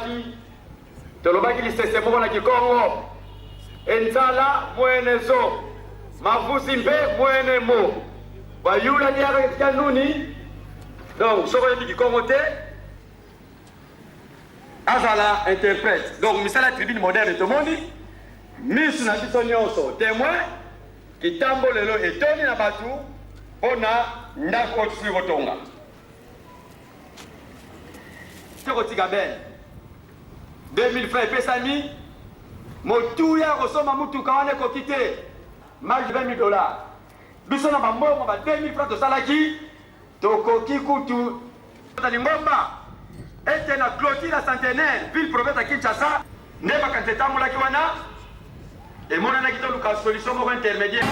Salaki, tolobaki lisese moko na Kikongo, enzala mwene zo, mavuzi mbe mwene mo. Bayula diara kanuni, donc soko yebi Kikongo te, azala interprète. Donc misala tribune moderne to mondi, misu na biso nyonso témoin, kitambo lelo etoni na batu, ona ndako tsui kotonga. Toko tiga ben 2000 francs pesani motuya kosoma mutu kawane ko kite marge $20,000 biso na bambongo ba 2000 francs to salaki tokoki kutu tani ngomba ete na clôture centenaire ville province à Kinshasa ne bakante tamula ki wana e mona na kito luka solution mo intermédiaire.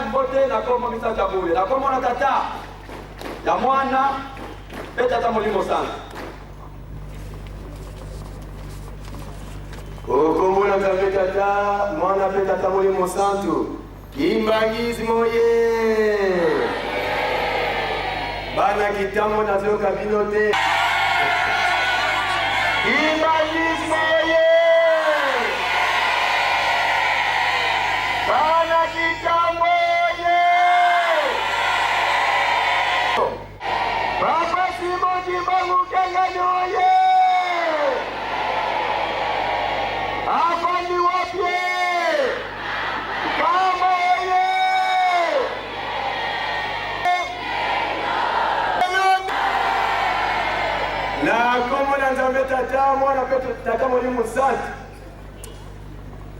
Mbote na komo misa jabule na komo na tata ya mwana pe tata molimo sana okomo na tata mwana pe tata molimo santu Kimbangizi moye bana kitambo na zo kabinote Kimbangizi moye bana kitambo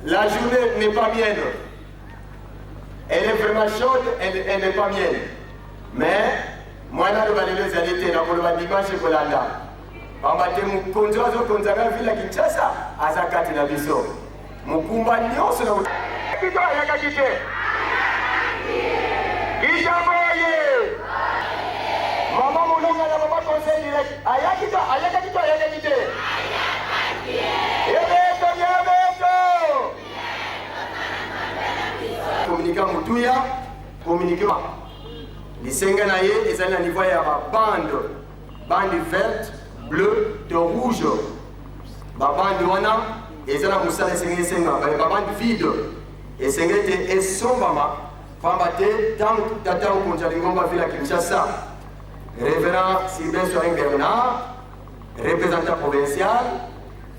la journée n'est pas mienne. Elle est vraiment chaude, elle n'est pas mienne. Mais moi, je vais aller les années, je vais dimanche pour la dame. Pambate mukonzo azo konzaga vila Kinshasa azakati na biso. Mukumba nyonso na kito ayaka kite. Kijamoye. Mama mulonga na mama conseil direct. Ayaka kite. Communiquer mutuya, communiquer. Lisenga na ye ezali na niveau ya bande verte, bleu, de rouge. Babande wana ezala musala esenga esenga, babande vide. Esenga te esombama pamba te tant tata okonza lingomba vila Kinshasa. Révérend Sylvain Sorin Bernard, représentant provincial,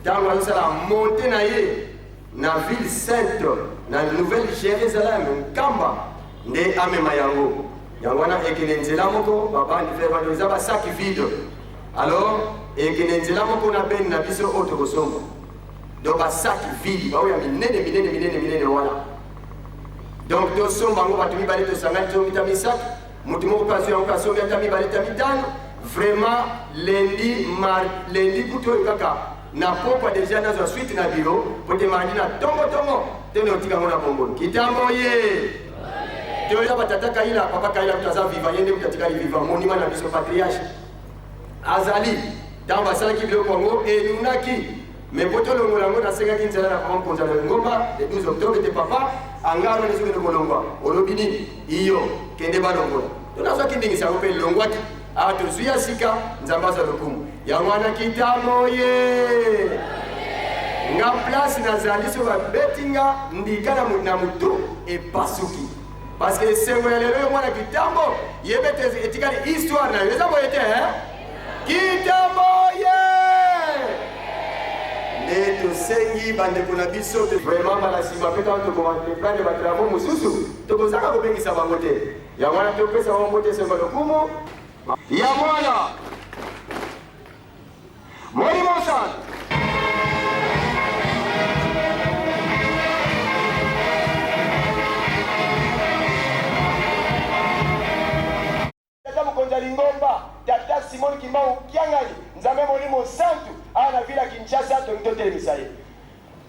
tant que la montée na ye na ville sainte, na nouvelle Jérusalem, Kamba, nde amema yango. Yangwana ekene nzela moko, baba ni fait valoriser ba sac vide. Alors, ekene nzela moko na ben na biso autre kosomba. Donc ba sac vide, ba oya minene wana. Donc to somba ngo batumi bali to sanga to mitami sac, mutu moko pasu yango kasomba tami bali tami tano. Vraiment lundi kuto kaka na popa déjà dans la suite na bureau pour demander na tongo tene otika ngona bongo kitambo ye Tioya batata kaila papa kaila mtaza viva yende mtatika viva monima na biso patriarche azali dans basala ki bio Congo et nunaki mais poto longola ngona senga kinzala na kwa konza le ngomba le 12 octobre te papa angaro ne zuke kolongwa olobini iyo kende balongola tunazo kindingisa ko pe longwati atuzuya sika nzambaza lokumu ya mwana kitamo ye nga place na zaliso ba betinga ndikana na mutu e pasuki parce que sengo ya lelo mwana kitambo yebete etikali histoire na yeza boyete kitamo ye ne to sengi bande kuna biso vraiment mala sima peta to commenter plan de travaux mususu to kozaka ko bengisa bangote ya mwana to pesa bangote sengo lokumu ya mwana Molimo Santu. Tata Mukonza Lingomba, Tata Simon Kimbangu Kiangani, Nzambe Molimo Santu, ana vila Kinshasa, Tongitotele Misaye.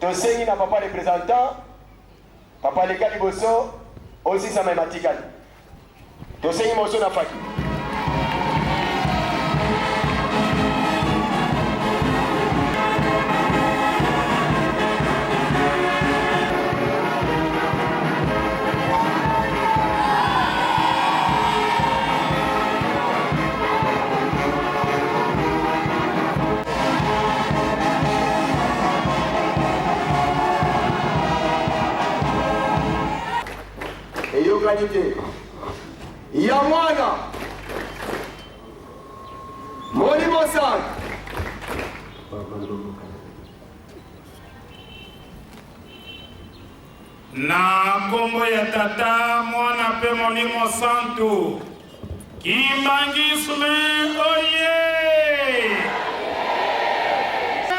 Tosengi na papa représentant, papa Lekali Bosso, aussi Sama Matikali. Tosengi Mosso na Faki. Qualité. Ya mwana Molimo Santu. Na kombo ya tata mwana pe Molimo Santu Kimbangisme oye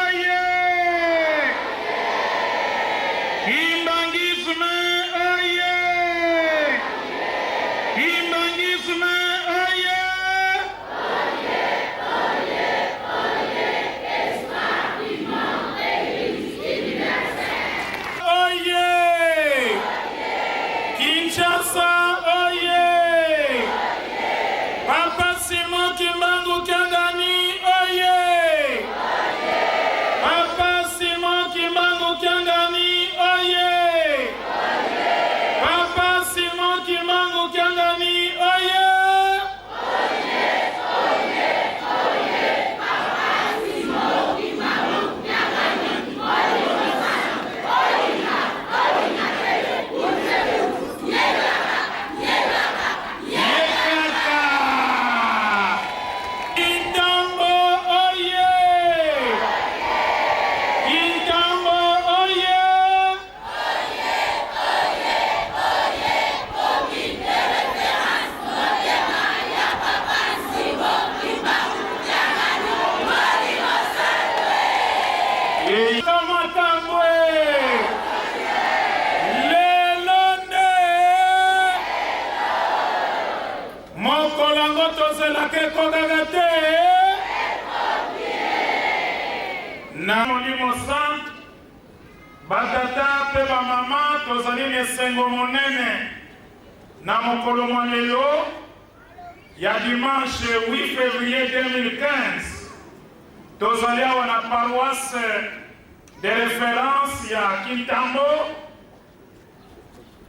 oye Kimbangisme oye Kimbangisme oye oye Kinshasa oye Papa Simon Kimbangu Kiangani oye Papa Simon Kimbangu Kiangani oye Papa Simon Kimbangu Kiangani oye na Molimo Santu batata pe ba mama tozali na esengo monene na mokolo mwa lelo ya dimanche 8 février 2015 tozali awa na paroisse de référence ya Kintambo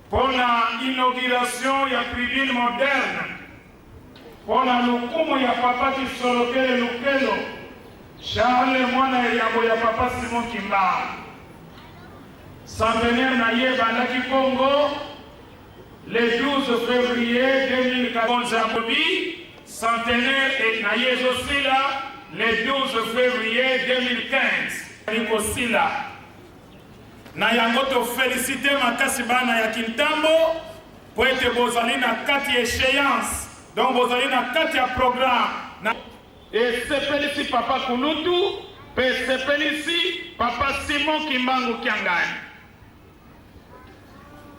pona inauguration ya tribune moderne pona lukumu ya papa Kisolokele Lukelo Charles mwana yabo ya papa Simon Kimbangu centenaire na ye bandaki Congo le 12 février 2014 centenaire et na ye zosila le 12 février 2015 nikosila na yango to félicité makasi bana ya Kintambo po ete bozali na kati échéance donc bozali na kati ya programme na et sepelisi papa Kulutu pe sepelisi papa Simon Kimbangu Kiangani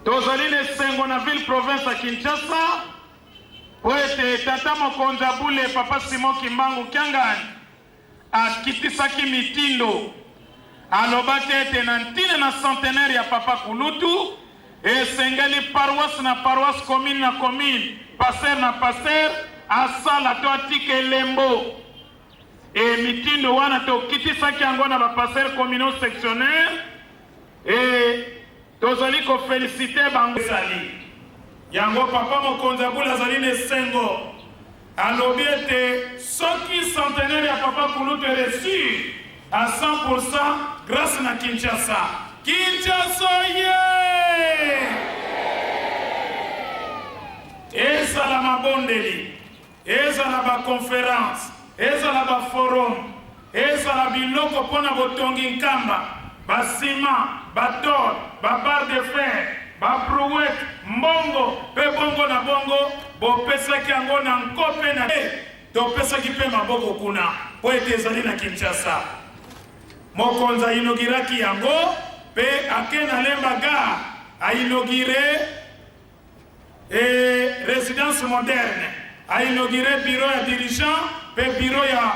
tozali na esengo na ville province ya Kinshasa po ete tata mokonzi abule papa Simon Kimbangu Kiangani akitisaki mitindo alobaki ete na ntina na centenaire ya papa Kulutu esengeli paroisse na paroisse commune na commune passer na passer asala to atika elembo e mitindo wana tokitisaki yango na bapasser communaux sectionnaire e tozali kofélicité bango ezali yango papa mokonzi abula azali na esengo alobi ete soki centenaire ya papa Kulutu reçu à 100% grâce na Kinshasa. Kinshasa ye! Ezala mabondeli, ezala ba conférence, ezala ba forum, ezala biloko pona botongi nkamba, ba ciment, ba tol, ba barre de fer, ba brouette, mbongo, pe bongo na bongo, bopesaki yango na nkope na topesaki mpe maboko kuna po ete ezali na Kinshasa. Mokonzi ainauguraki yango mpe ake na Lemba Gare ainaugure résidence moderne, ainaugure bureau ya dirigeant mpe bureau ya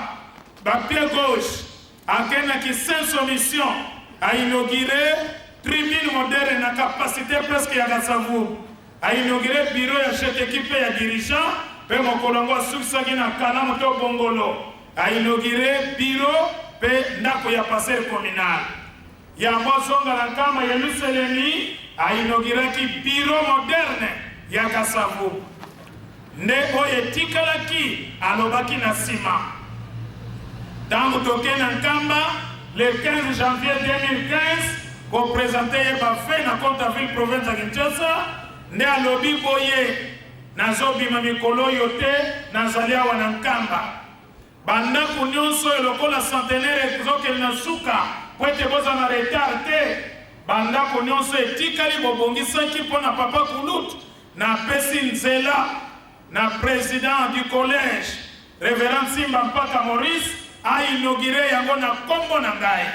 bapied gauche, ake na Kisenso Mission ainaugure tribune moderne na capacité presque ya Kasavu, ainaugure bureau ya chef d'équipe ya dirigeant mpe mokolo yango asukisaki na Kanamu to Bongolo, ainaugure bureau mpe ndako ya passer communal. Yango zonga na kama ya Luseleni ainauguraki bureau moderne ya Kasavu. Nde oyo etikalaki alobaki na nsima. Tango toke na Nkamba le 15 janvier 2015 ko présenter ye bafe na Konta ville province ya Kinshasa, nde alobi boye nazobima mikolo oyo te nazali awa na Nkamba. Bandako nyonso elokola centenaire ezokende na suka po ete boza na retard te. Bandako nyonso etikali bobongisaki mpo na Papa Kulutu na pesi nzela na président du collège Révérend Simba Mpaka Maurice ainaugure yango na kombo na ngai.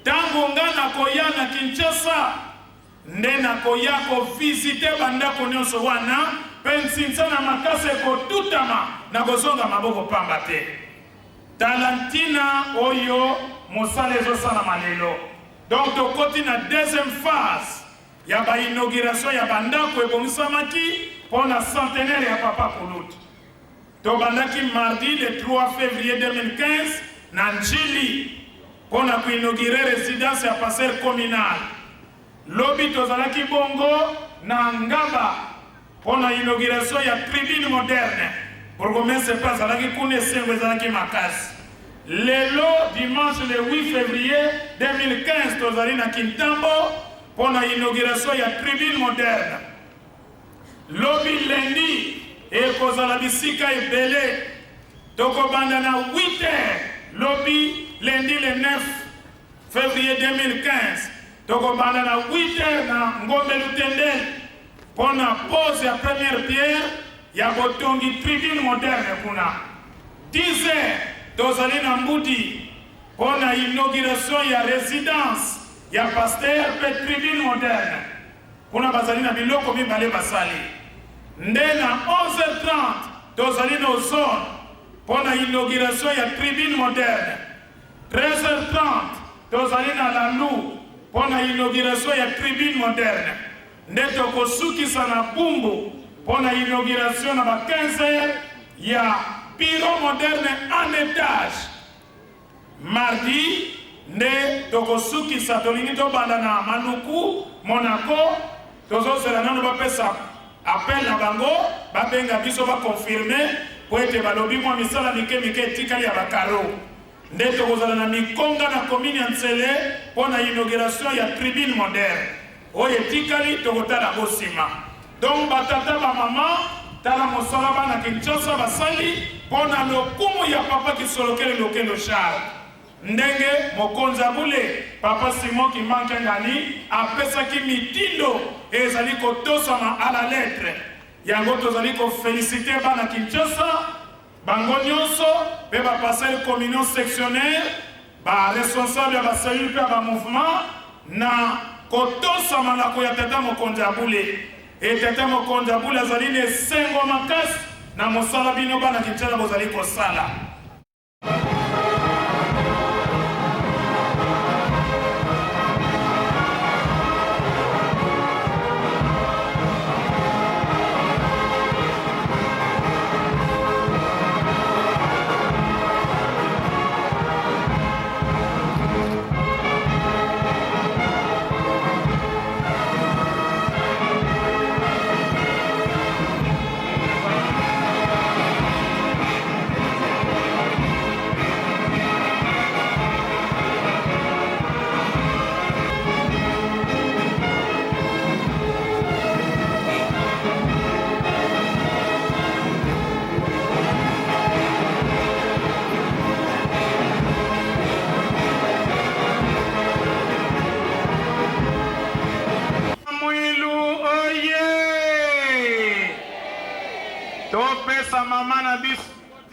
Tango nga nakoya na Kinshasa nde nakoya kovisite bandako nyonso wana mpe nsinsa na makasi ekotutama na kozonga maboko pamba te. Talantina oyo mosala ezosalama lelo. Donc tokoti na deuxième phase ya bainauguration ya bandako ebongisamaki pour la centenaire ya Papa Kulutu. Tobandaki mardi le 3 février 2015 na Njili pour la inaugurer résidence ya passer communal. Lobi tozalaki bongo na Ngaba pour la inauguration ya tribune moderne. Pour commencer pas zalaki kune sengo zalaki makasi. Lelo dimanche le 8 février 2015 tozali na Kintambo pour la inauguration ya tribune moderne. Lobi lundi et kozala bisika ebele tokobanda na 8h. Lobi lundi le 9 février 2015 tokobanda na 8h na Ngombe Lutendel pour la pose ya première pierre ya botongi tribune moderne kuna. 10h tozali na Mbudi pour la inauguration ya résidence ya pasteur pe tribune moderne. Kuna bazali na biloko mibale basali. Nde na 11h30 tozali na zone pour la inauguration ya tribune moderne. 13h30 tozali na Lalu pour la inauguration ya tribune moderne. Nde tokosukisa na Bumbu pour la inauguration na ba 15h ya bureau moderne en étage. Mardi nde tokosukisa tolingi tobanda na Manuku Monaco tozosela nano bapesa appel na bango babenga biso bakonfirme po ete balobi mwa misala mike etikali ya bakaro. Nde tokozala na Mikonga na commune ya Ntsele po na inauguration ya tribune moderne oyo etikali tokotala bosima. Donc batata bamama tala mosala bana Kinshasa basali po na lokumu ya Papa Kisolokele Lokelo Charles. Ndenge mokonzi abule Papa Simon Kimbangu ngani apesaki mitindo ezali kotosama à la lettre. Yango tozali ko féliciter bana Kinshasa bango nyonso pe ba passer communion sectionnaire ba responsable ba cellule pe ba mouvement na kotosama na ko ya tata mokonzi abule. Et tata mokonzi abule azali ne sengo makasi na mosala bino bana Kinshasa bozali kosala.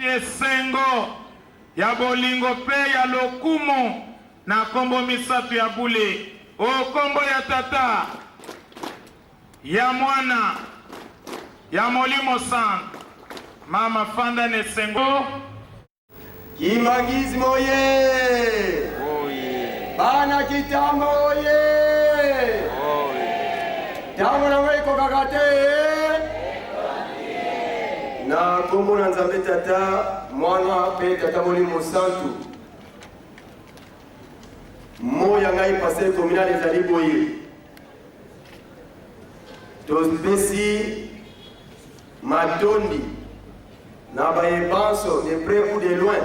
esengo ya bolingo pe ya lokumu na kombo misato ya bule o kombo ya tata ya mwana ya molimo sang mama fanda nesengo Kimbangizi moye! Bana Kitambo oye! Tango na weko kakate! Na kombo na nzambe tata mwana pe tata molimo santu moya ngai passer communal ezali boye topesi matondi na bayebanso de près ou de loin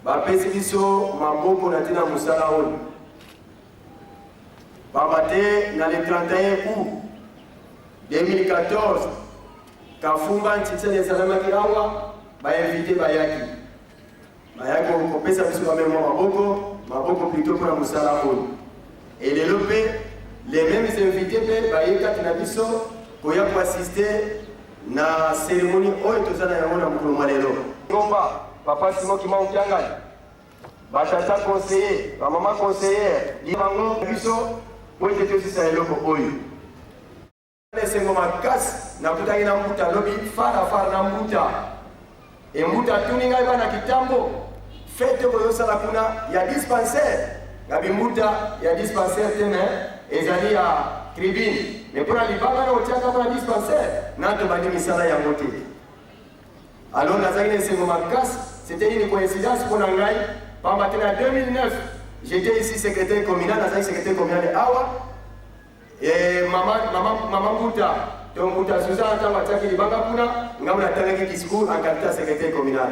bapesi biso maboko na ntina mosala oyo pamba te na le 31 août 2014 kafumba ntitene esalamaki awa bainvite bayaki kopesa biso bamemwa maboko plutôt mpona mosala oyo elelo mpe les mêmes invités mpe bayekaki na biso koya koassiste na cérémonie oyo toza na yango na mokolo mwa lelo ngomba papa Simon Kimbangu Kiangani batata conseiller bamama conseillere libango biso po ete tosisa eloko oyo esengo makasi nakutaki na mbuta lobi farafara na mbuta embuta tuni ngai bana Kitambo fete koyosala kuna ya dispensaire ya bimbuta ya dispensaire tene ezali ya tribune mais mpona libanga na otiaka mpona dispensaire nato bandi misala yango te alors nazalaki na esengo makasi c'était une coïncidence mpona ngai pamba te na 2009 j'étais ici secrétaire communal nazalaki secrétaire communal awa mama mbuta to mbuta Suzana ntango atiaki libanga kuna ngai natangaki discours en qualité ya secrétaire communal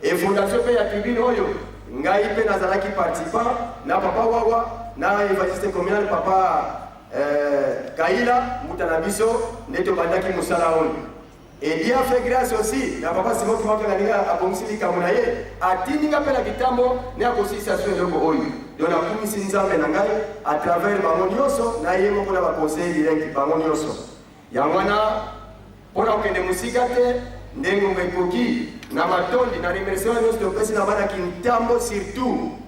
et fondation mpe ya tribune oyo ngai mpe nazalaki participant na papa wawa na évangéliste communal papa Kaila mbuta na biso nde tobandaki mosala oyo et Dieu a fait grâce aussi na papa Simon Kimbangu Kiangani abongisi likambo na ye atindinga mpe na Kitambo ne akosisa so eloko oyo donc nakumisi nzambe na ngai à travers bango nyonso na ye moko na baconseil direct bango nyonso yango wana mpona kokende mosika te ndenge ekoki na matondi na remerciement nyonso topesi na bana Kitambo surtout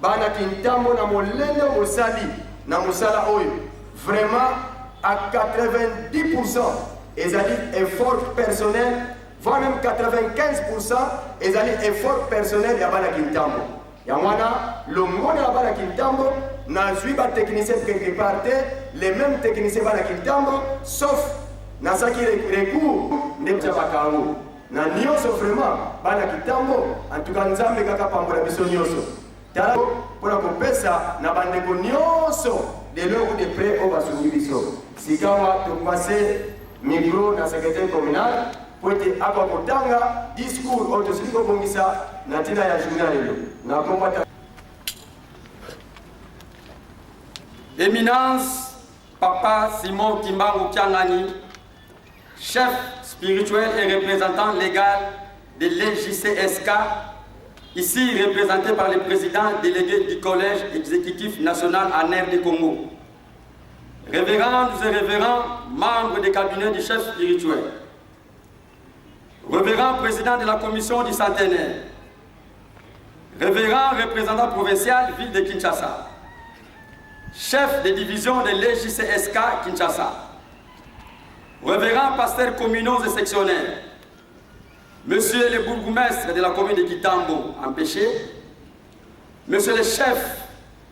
bana Kitambo na molende mosali na mosala oyo vraiment à 90% ezali effort personnel voire même 95% ezali effort personnel ya bana Kitambo yango wana longona ya bana Kitambo nazwi batechnicien quelque part te les mêmes techniciens bana Kitambo sauf nazaki recours nde ya bakango na nyonso vraiment bana Kitambo en tout cas nzambe kaka pambola biso nyonso tala mpona kopesa na bandeko nyonso de l'eau de près oyo basungi biso sikawa topase micro na secrétaire communal po ete akwa kotanga discours oyo tosili kobongisa na ntina ya journal lelo na kombata Éminence Papa Simon Kimbangu Kiangani, chef spirituel et représentant légal de l'EJCSK, ici représenté par le président délégué du Collège exécutif national en air du Congo. Révérendes et révérends membres du cabinet du chef spirituel, révérend président de la commission du centenaire, révérend représentant provincial ville de Kinshasa, chef de division de l'EJCSK Kinshasa, révérend pasteur communaux et sectionnaires, monsieur le bourgmestre de la commune de Kitambo, empêché, monsieur le chef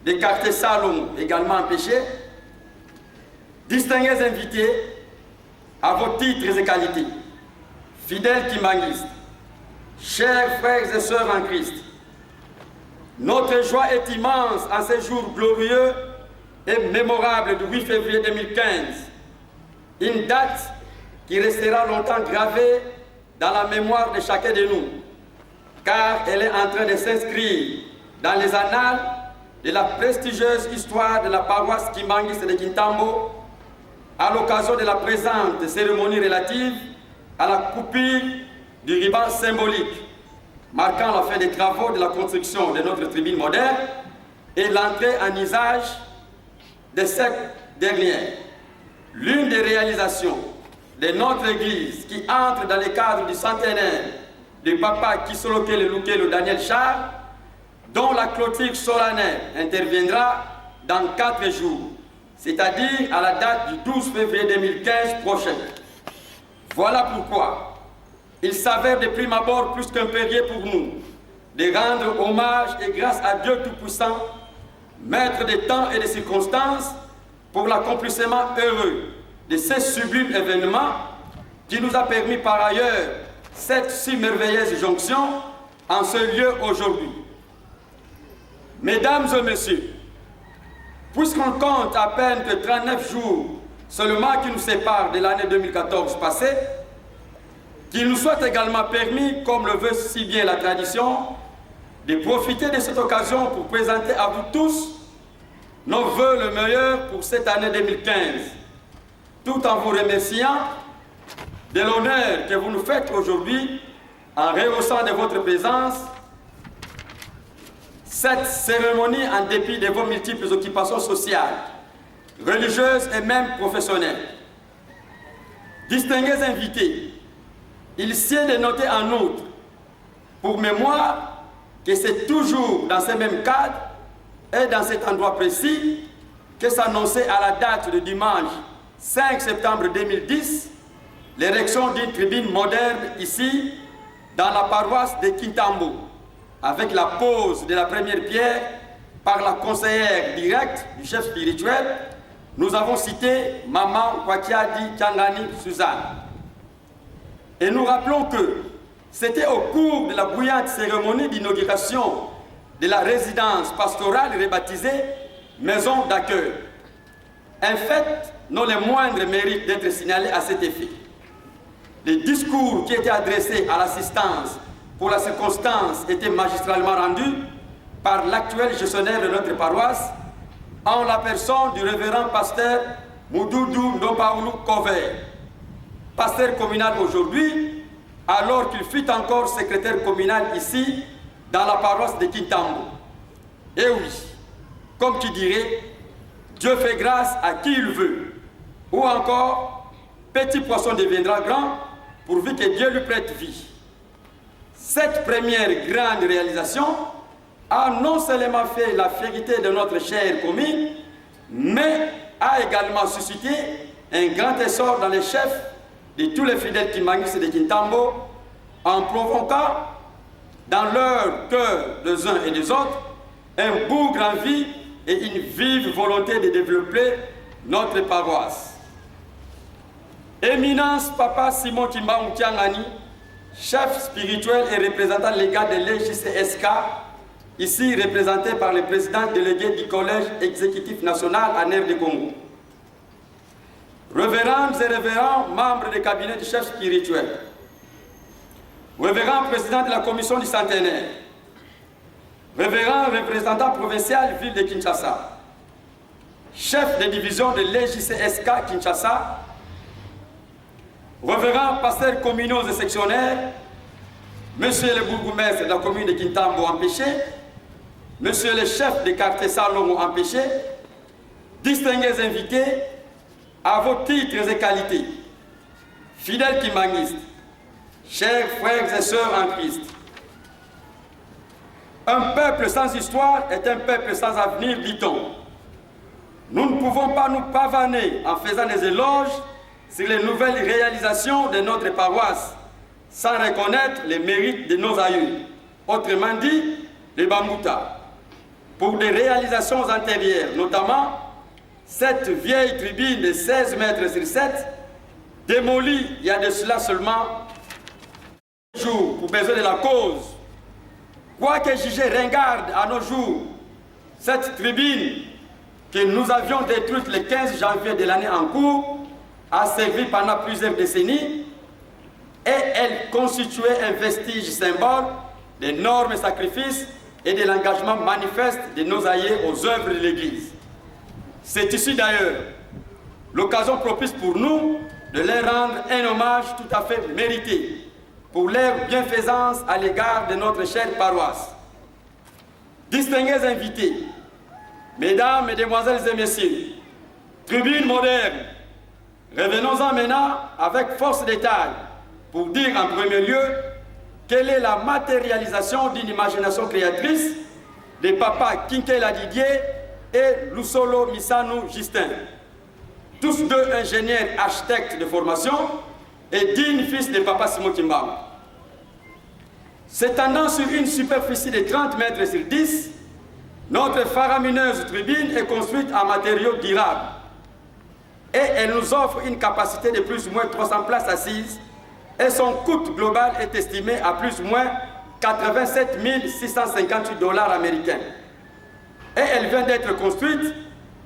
de quartier Salon, également empêché, distingués invités à vos titres et qualités, fidèles kimbanguistes, chers frères et sœurs en Christ, notre joie est immense en ce jour glorieux et mémorable du 8 février 2015, une date qui restera longtemps gravée dans la mémoire de chacun de nous, car elle est en train de s'inscrire dans les annales de la prestigieuse histoire de la paroisse kimbanguiste de Kitambo à l'occasion de la présente cérémonie relative à la coupure du ruban symbolique marquant la fin des travaux de la construction de notre tribune moderne et l'entrée en usage de cette dernière. L'une des réalisations de notre Église qui entre dans le cadre du centenaire de Papa Kisolokele Lukelo Daniel Charles, dont la clôture solennelle interviendra dans 4 jours, c'est-à-dire à la date du 12 février 2015 prochain. Voilà pourquoi il s'avère de prime abord plus qu'impérieux pour nous de rendre hommage et grâce à Dieu Tout-Puissant, maître des temps et des circonstances, pour l'accomplissement heureux de ces sublimes événements qui nous a permis par ailleurs cette si merveilleuse jonction en ce lieu aujourd'hui. Mesdames et messieurs, puisqu'on compte à peine que 39 jours seulement qui nous séparent de l'année 2014 passée, qu'il nous soit également permis, comme le veut si bien la tradition, de profiter de cette occasion pour présenter à vous tous nos vœux le meilleur pour cette année 2015, tout en vous remerciant de l'honneur que vous nous faites aujourd'hui en rehaussant de votre présence cette cérémonie en dépit de vos multiples occupations sociales, religieuses et même professionnelles. Distingués invités, il sied de noter en outre, pour mémoire, que c'est toujours dans ce même cadre et dans cet endroit précis que s'annonçait à la date de dimanche 5 septembre 2010 l'érection d'une tribune moderne ici, dans la paroisse de Kintambo, avec la pose de la première pierre par la conseillère directe du chef spirituel. Nous avons cité Maman Kwakiadi Kiangani Suzanne. Et nous rappelons que c'était au cours de la bruyante cérémonie d'inauguration de la résidence pastorale rebaptisée Maison d'accueil. Un fait non les moindres mérites d'être signalé à cet effet. Les discours qui étaient adressés à l'assistance pour la circonstance étaient magistralement rendus par l'actuel gestionnaire de notre paroisse en la personne du révérend pasteur Moudoudou Ndopaoulou Kover, pasteur communal aujourd'hui, alors qu'il fut encore secrétaire communal ici, dans la paroisse de Kintambo. Et oui, comme tu dirais, Dieu fait grâce à qui il veut. Ou encore, petit poisson deviendra grand, pourvu que Dieu lui prête vie. Cette première grande réalisation a non seulement fait la fierté de notre chère commune, mais a également suscité un grand essor dans les chefs de tous les fidèles Kimbanguistes de Kintambo, en provoquant dans leur cœur des uns et des autres un bougre en vie et une vive volonté de développer notre paroisse. Éminence Papa Simon Kimbangu Kiangani, chef spirituel et représentant légal de l'EJCSK, ici représenté par le président délégué du Collège exécutif national en aire de Congo. Révérendes et révérends membres du cabinet du chef spirituel, révérend président de la commission du centenaire, révérend représentant provincial ville de Kinshasa, chef de division de l'EJCSK Kinshasa, révérend pasteur communaux et sectionnaires, monsieur le bourgmestre de la commune de Kintambo empêché, monsieur le chef de quartier Salongo empêché, distingués invités, à vos titres et qualités, fidèles Kimbanguistes, chers frères et sœurs en Christ. Un peuple sans histoire est un peuple sans avenir, dit-on. Nous ne pouvons pas nous pavaner en faisant des éloges sur les nouvelles réalisations de notre paroisse, sans reconnaître les mérites de nos aïeux, autrement dit, les Bambouta. Pour des réalisations antérieures, notamment cette vieille tribune de 16 mètres sur 7, démolie il y a de cela seulement jours pour besoin de la cause. Quoique jugée ringarde à nos jours, cette tribune que nous avions détruite le 15 janvier de l'année en cours a servi pendant plusieurs décennies et elle constituait un vestige symbole d'énormes sacrifices et de l'engagement manifeste de nos aïeux aux œuvres de l'Église. C'est ici d'ailleurs l'occasion propice pour nous de leur rendre un hommage tout à fait mérité pour leur bienfaisance à l'égard de notre chère paroisse. Distingués invités, mesdames, mesdemoiselles et messieurs, tribune moderne, revenons-en maintenant avec force détail pour dire en premier lieu quelle est la matérialisation d'une imagination créatrice de Papa Kinkela Didier et Lusolo Misanu Justin, tous deux ingénieurs architectes de formation et dignes fils de Papa Simon Kimbangu. S'étendant sur une superficie de 30 mètres sur 10, notre faramineuse tribune est construite en matériaux durables et elle nous offre une capacité de plus ou moins 300 places assises et son coût global est estimé à plus ou moins 87 658 $ américains. Et elle vient d'être construite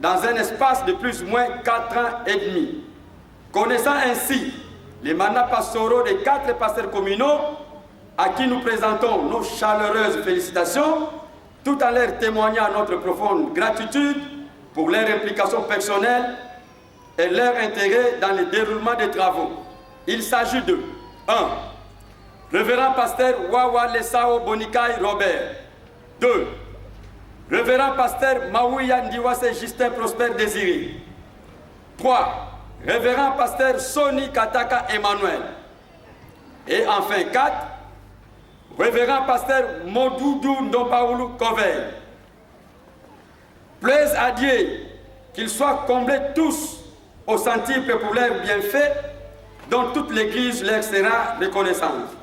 dans un espace de plus ou moins 4 ans et demi. Connaissant ainsi les mandats pastoraux des 4 pasteurs communaux à qui nous présentons nos chaleureuses félicitations, tout en leur témoignant notre profonde gratitude pour leur implication personnelle et leur intérêt dans le déroulement des travaux. Il s'agit de 1. Révérend pasteur Wawa Lesao Bonikai Robert. 2. Révérend pasteur Maouya Ndiwase Justin Prosper Désiré. 3. Révérend pasteur Soni Kataka Emmanuel. Et enfin 4. Révérend pasteur Modoudou Ndopaoulou Koveil. Plaise à Dieu qu'ils soient comblés tous au centuple pour leurs bienfaits dont toute l'Église leur sera reconnaissante.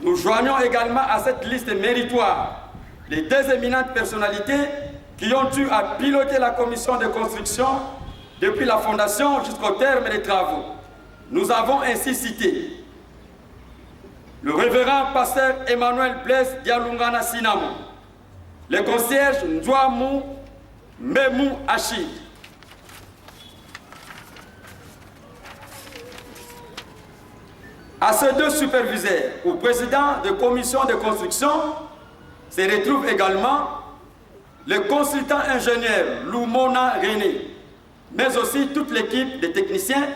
Nous joignons également à cette liste méritoire les 2 éminentes personnalités qui ont eu à piloter la commission de construction depuis la fondation jusqu'au terme des travaux. Nous avons ainsi cité le révérend pasteur Emmanuel Blaise Dialungana Sinamo, le concierge Ndouamou Memou Achid, à ces 2 superviseurs ou présidents de commission de construction se retrouve également le consultant ingénieur Lumona René, mais aussi toute l'équipe de techniciens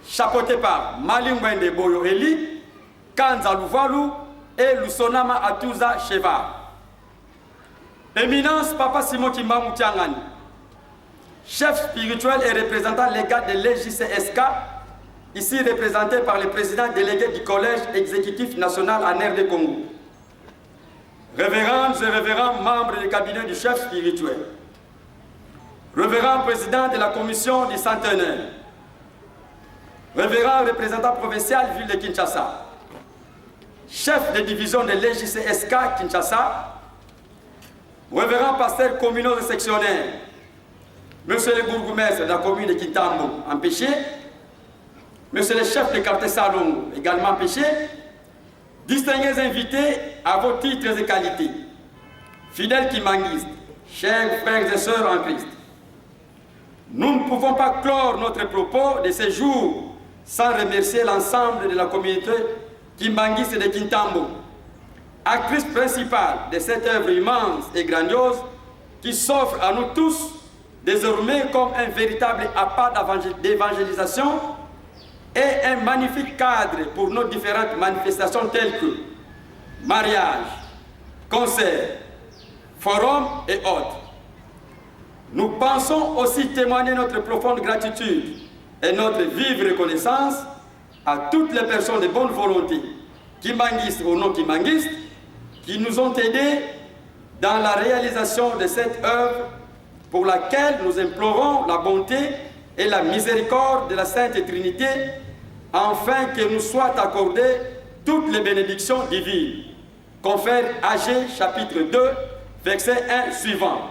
chapeautée par Malingwende Boyo Eli, Kanza Louvalou et Lusonama Atouza Cheva. Éminence Papa Simon Kimbangu Tiangani, chef spirituel et représentant légal de l'EJCSK, ici représenté par le président délégué du Collège exécutif national en RD Congo. Révérendes et révérends membres du cabinet du chef spirituel. Révérend président de la commission du centenaire. Révérend représentant provincial ville de Kinshasa. Chef de division de l'EJCSK Kinshasa. Révérend pasteur communaux et sectionnaire. Monsieur le bourgmestre de la commune de Kintambo, empêché. Monsieur le chef de quartier Salon, également empêché. Distingués invités à vos titres et qualités. Fidèles kimbanguistes, chers frères et sœurs en Christ. Nous ne pouvons pas clore notre propos de ce jour sans remercier l'ensemble de la communauté kimbanguiste de Kintambo, actrice principale de cette œuvre immense et grandiose qui s'offre à nous tous désormais comme un véritable appât d'évangélisation et un magnifique cadre pour nos différentes manifestations telles que mariage, concerts, forums et autres. Nous pensons aussi témoigner notre profonde gratitude et notre vive reconnaissance à toutes les personnes de bonne volonté, kimbanguistes ou non kimbanguistes, qui nous ont aidés dans la réalisation de cette œuvre pour laquelle nous implorons la bonté et la miséricorde de la Sainte Trinité, afin que nous soient accordées toutes les bénédictions divines. Confère AG chapitre 2, verset 1 suivant.